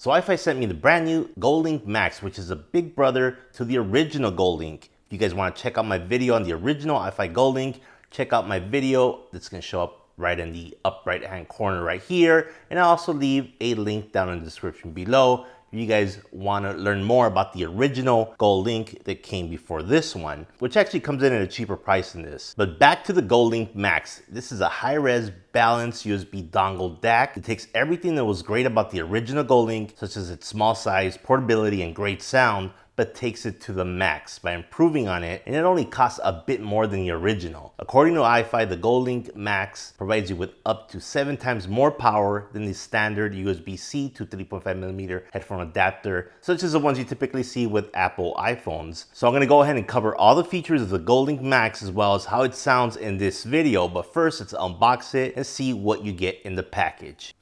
So iFi sent me the brand new Golink Max, which is a big brother to the original Golink. If you guys want to check out my video on the original iFi Golink, check out my video. It's going to show up right in the up right hand corner right here. And I'll also leave a link down in the description below if you guys want to learn more about the original Golink that came before this one, which actually comes in at a cheaper price than this. But back to the Golink Max. This is a high-res balanced USB dongle DAC. It takes everything that was great about the original Golink, such as its small size, portability, and great sound, but takes it to the max by improving on it, and it only costs a bit more than the original. According to iFi, the Golink Max provides you with up to 7 times more power than the standard USB-C to 3.5mm headphone adapter, such as the ones you typically see with Apple iPhones. So I'm gonna go ahead and cover all the features of the Golink Max as well as how it sounds in this video, but first let's unbox it and see what you get in the package.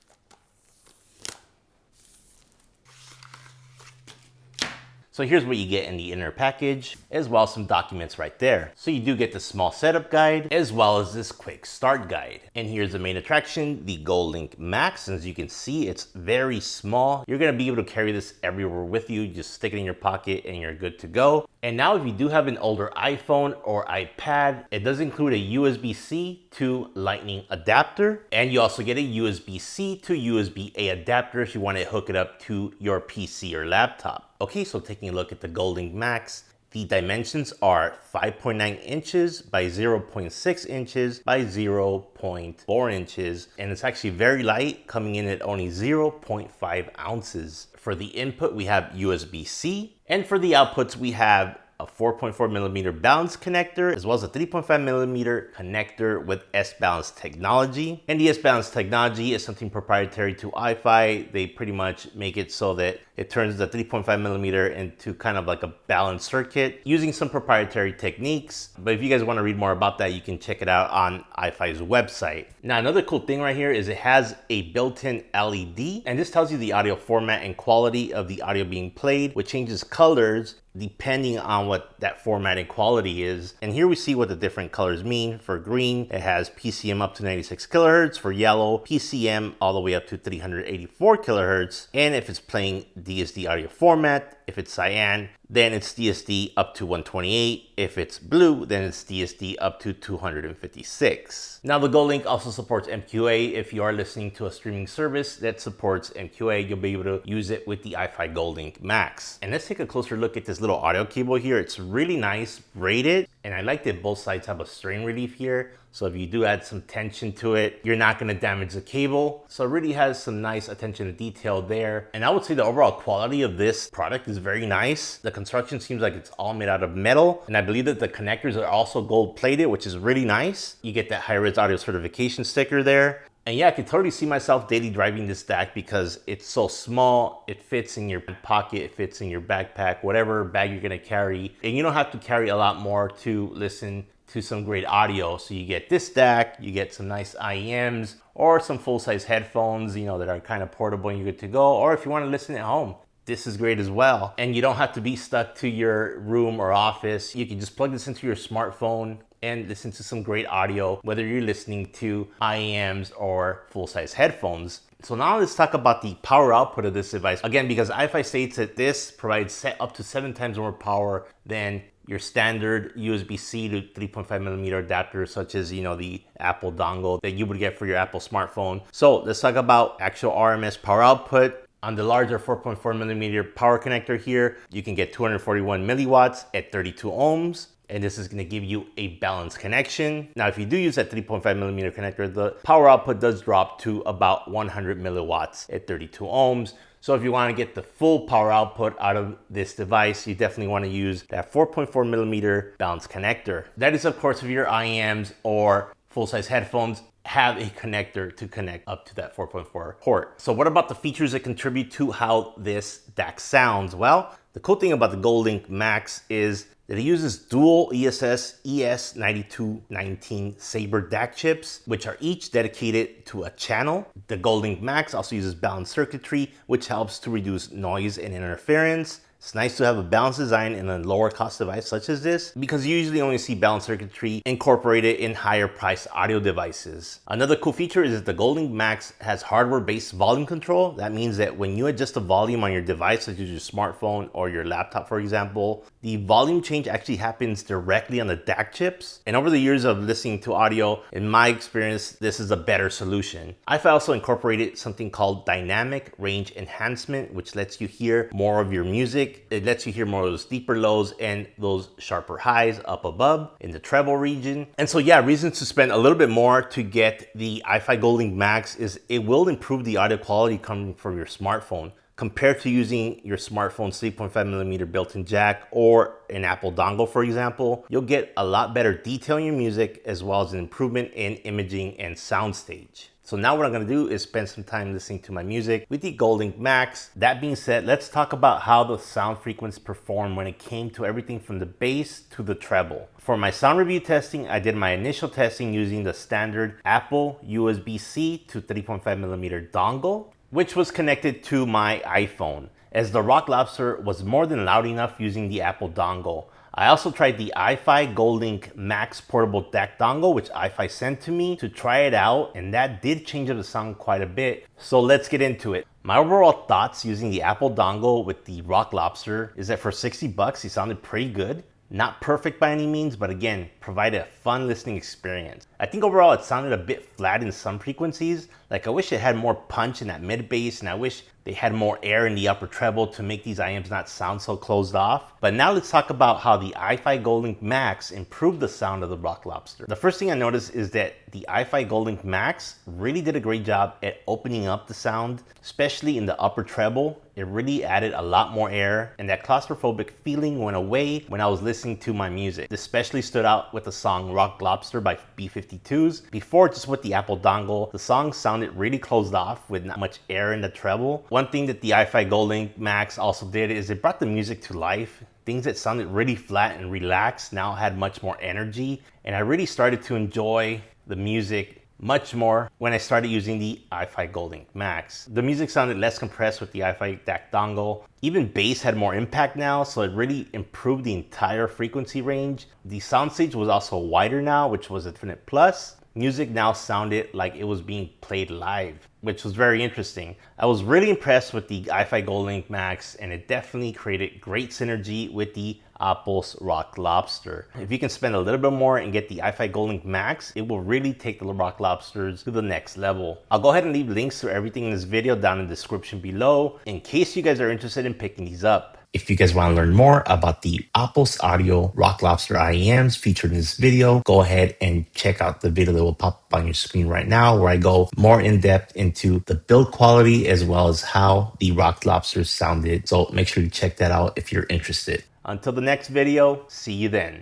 So here's what you get in the inner package, as well as some documents right there. So you do get the small setup guide, as well as this quick start guide. And here's the main attraction, the Golink Max. And as you can see, it's very small. You're gonna be able to carry this everywhere with you. Just stick it in your pocket and you're good to go. And now if you do have an older iPhone or iPad, it does include a USB-C to Lightning adapter. And you also get a USB-C to USB-A adapter if you want to hook it up to your PC or laptop. Okay, so taking a look at the Golink Max, the dimensions are 5.9 inches by 0.6 inches by 0.4 inches. And it's actually very light, coming in at only 0.5 ounces. For the input, we have USB-C. And for the outputs, we have a 4.4mm balance connector, as well as a 3.5mm connector with S-Balance technology. And the S-Balance technology is something proprietary to iFi. They pretty much make it so that it turns the 3.5mm into kind of like a balanced circuit using some proprietary techniques. But if you guys want to read more about that, you can check it out on iFi's website. Now, another cool thing right here is it has a built-in LED, and this tells you the audio format and quality of the audio being played, which changes colors depending on what that format and quality is. And here we see what the different colors mean. For green, it has PCM up to 96 kilohertz. For yellow, PCM all the way up to 384 kilohertz. And if it's playing DSD audio format, if it's cyan, then it's DSD up to 128. If it's blue, then it's DSD up to 256. Now the Golink also supports MQA. If you are listening to a streaming service that supports MQA, you'll be able to use it with the iFi Golink Max. And let's take a closer look at this little audio cable here. It's really nice, braided, and I like that both sides have a strain relief here. So if you do add some tension to it, you're not gonna damage the cable. So it really has some nice attention to detail there. And I would say the overall quality of this product is very nice. The construction seems like it's all made out of metal. And I believe that the connectors are also gold plated, which is really nice. You get that high-res audio certification sticker there. And yeah, I could totally see myself daily driving this DAC because it's so small. It fits in your pocket, it fits in your backpack, whatever bag you're gonna carry. And you don't have to carry a lot more to listen to some great audio. So you get this DAC, you get some nice IEMs or some full-size headphones, you know, that are kind of portable and you're good to go. Or if you want to listen at home, this is great as well. And you don't have to be stuck to your room or office. You can just plug this into your smartphone and listen to some great audio, whether you're listening to IEMs or full-size headphones. So now let's talk about the power output of this device. Again, because iFi states that this provides up to 7 times more power than your standard USB-C to 3.5mm adapter, such as, you know, the Apple dongle that you would get for your Apple smartphone. So let's talk about actual RMS power output. On the larger 4.4mm power connector here, you can get 241 milliwatts at 32 ohms. And this is gonna give you a balanced connection. Now, if you do use that 3.5mm connector, the power output does drop to about 100 milliwatts at 32 ohms. So if you want to get the full power output out of this device, you definitely want to use that 4.4mm balanced connector. That is, of course, if your IEMs or full-size headphones have a connector to connect up to that 4.4 port. So what about the features that contribute to how this DAC sounds? Well, the cool thing about the Golink Max is that it uses dual ESS ES9219 Sabre DAC chips, which are each dedicated to a channel. The Golink Max also uses balanced circuitry, which helps to reduce noise and interference. It's nice to have a balanced design in a lower cost device such as this, because you usually only see balanced circuitry incorporated in higher priced audio devices. Another cool feature is that the Golink Max has hardware-based volume control. That means that when you adjust the volume on your device, such as your smartphone or your laptop, for example, the volume change actually happens directly on the DAC chips. And over the years of listening to audio, in my experience, this is a better solution. iFi also incorporated something called dynamic range enhancement, which lets you hear more of your music. It lets you hear more of those deeper lows and those sharper highs up above in the treble region. And so yeah, reasons to spend a little bit more to get the iFi Golink Max is it will improve the audio quality coming from your smartphone. Compared to using your smartphone's 3.5mm built-in jack or an Apple dongle, for example, you'll get a lot better detail in your music as well as an improvement in imaging and soundstage. So now what I'm gonna do is spend some time listening to my music with the Golink Max. That being said, let's talk about how the sound frequencies perform when it came to everything from the bass to the treble. For my sound review testing, I did my initial testing using the standard Apple USB-C to 3.5mm dongle, which was connected to my iPhone, as the Rock Lobster was more than loud enough using the Apple dongle. I also tried the iFi Golink Max portable DAC dongle, which iFi sent to me to try it out, and that did change up the sound quite a bit. So let's get into it. My overall thoughts using the Apple dongle with the Rock Lobster is that for 60 bucks, it sounded pretty good. Not perfect by any means, but again, provided a fun listening experience. I think overall it sounded a bit flat in some frequencies. Like I wish it had more punch in that mid bass, and I wish they had more air in the upper treble to make these IMs not sound so closed off. But now let's talk about how the iFi Golink Max improved the sound of the Rock Lobster. The first thing I noticed is that the iFi Golink Max really did a great job at opening up the sound, especially in the upper treble. It really added a lot more air, and that claustrophobic feeling went away when I was listening to my music. This especially stood out with the song Rock Lobster by B-52s. Before, just with the Apple dongle, the song sounded really closed off with not much air in the treble. One thing that the iFi Golink Max also did is it brought the music to life. Things that sounded really flat and relaxed now had much more energy, and I really started to enjoy the music much more when I started using the iFi Golink Max. The music sounded less compressed with the iFi DAC dongle. Even bass had more impact now, so it really improved the entire frequency range. The soundstage was also wider now, which was a definite plus. Music now sounded like it was being played live, which was very interesting. I was really impressed with the iFi Golink Max, and it definitely created great synergy with the Apple's Rock Lobster. If you can spend a little bit more and get the iFi Golink Max, it will really take the Rock Lobsters to the next level. I'll go ahead and leave links to everything in this video down in the description below in case you guys are interested in picking these up. If you guys want to learn more about the Apple's Audio Rock Lobster IEMs featured in this video, go ahead and check out the video that will pop up on your screen right now, where I go more in depth into the build quality as well as how the Rock Lobsters sounded. So make sure to check that out if you're interested. Until the next video, see you then.